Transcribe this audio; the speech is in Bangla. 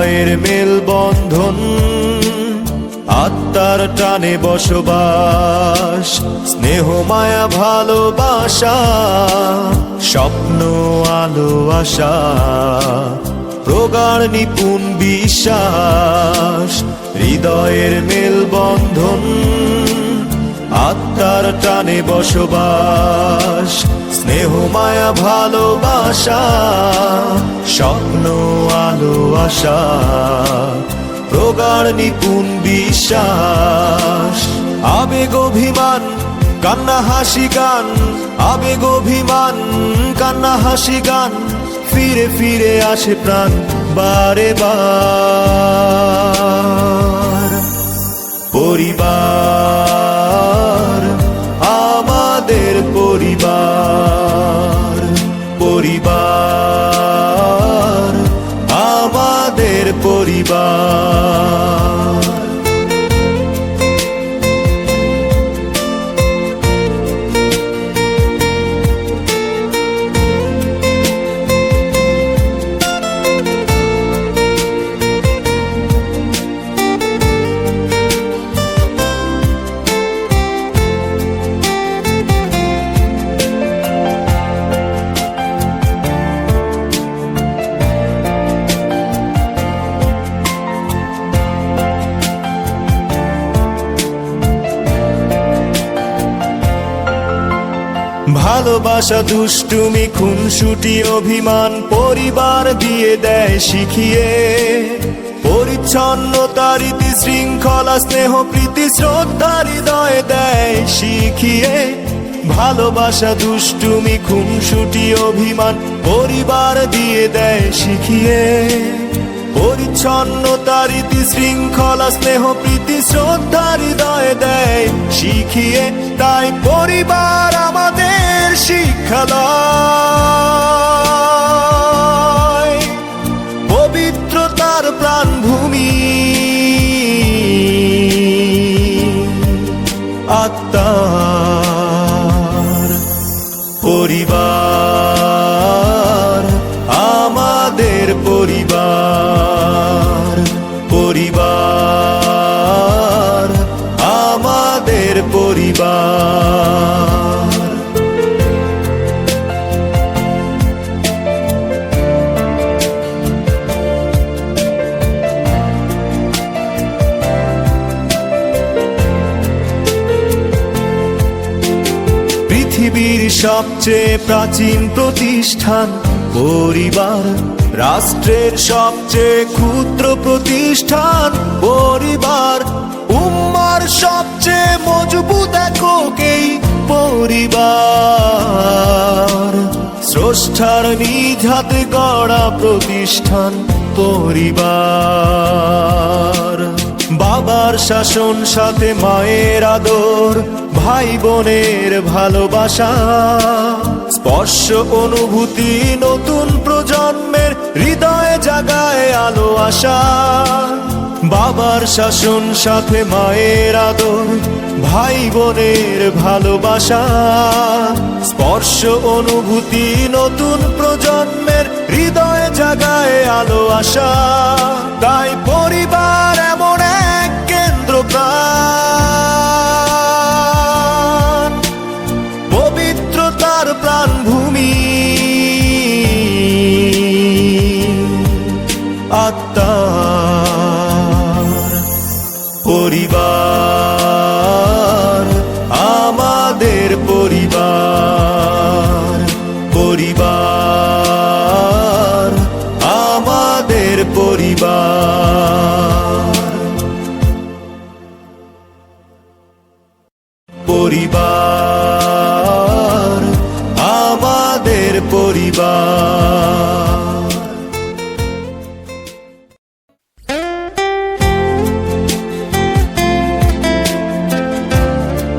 হৃদয়ের মেলবন্ধন, আত্মার টানে বসবাস, স্নেহ মায়া ভালোবাসা, স্বপ্ন আলো আশা, প্রগাঢ় নিপুণ বিশ্বাস। হৃদয়ের মেলবন্ধন, আত্মার টানে বসবাস, স্নেহ মায়া ভালোবাসা, স্বপ্ন আলো আশা, প্রগাঢ় নিপুণ বিশ্বাস। আবেগ অভিমান কান্না হাসি গান, আবেগ অভিমান কান্না হাসি গান, ফিরে ফিরে আসে প্রাণ বারে বার। পরিবার আমাদের পরিবার, পরিবার আমাদের পরিবার। ভালোবাসা দুষ্টুমি খুনসুটি অভিমান পরিবার দিয়ে দেয় শিখিয়ে, পরিচ্ছন্নতা রীতি শৃঙ্খলা স্নেহ প্রীতি শ্রদ্ধা হৃদয়ে দেয় শিখিয়ে। ভালোবাসা দুষ্টুমি খুনসুটি অভিমান পরিবার দিয়ে দেয় শিখিয়ে, পরিচ্ছন্নতা রীতি শৃঙ্খলা স্নেহ প্রীতি শ্রদ্ধা হৃদয়ে দেয় শিখিয়ে। তাই পরিবার আমাদের শিক্ষালয়, পবিত্রতার প্রাণভূমি, আত্মার পরিবার আমাদের পরিবার, পরিবার আমাদের পরিবার। পৃথিবীর সবচেয়ে প্রাচীন প্রতিষ্ঠান পরিবার, রাষ্ট্রের সবচেয়ে ক্ষুদ্র প্রতিষ্ঠান পরিবার, উম্মার সবচেয়ে মজবুত এককেই পরিবার, স্রষ্টার নিজ হাতে গড়া প্রতিষ্ঠান পরিবার। বাবার শাসন সাথে মায়ের আদর, ভাই বোনের ভালোবাসা, স্পর্শ অনুভূতি নতুন প্রজন্মের হৃদয়ে জাগায় আলো আশা। বাবার শাসন সাথে মায়ের আদর, ভাই বোনের ভালোবাসা, স্পর্শ অনুভূতি নতুন প্রজন্মের হৃদয়ে জাগায় আলো আশা। তাই পরিবার এমন এক কেন্দ্র প্রাণ, পবিত্রতার প্রাণভূমি, আত্মার পরিবার।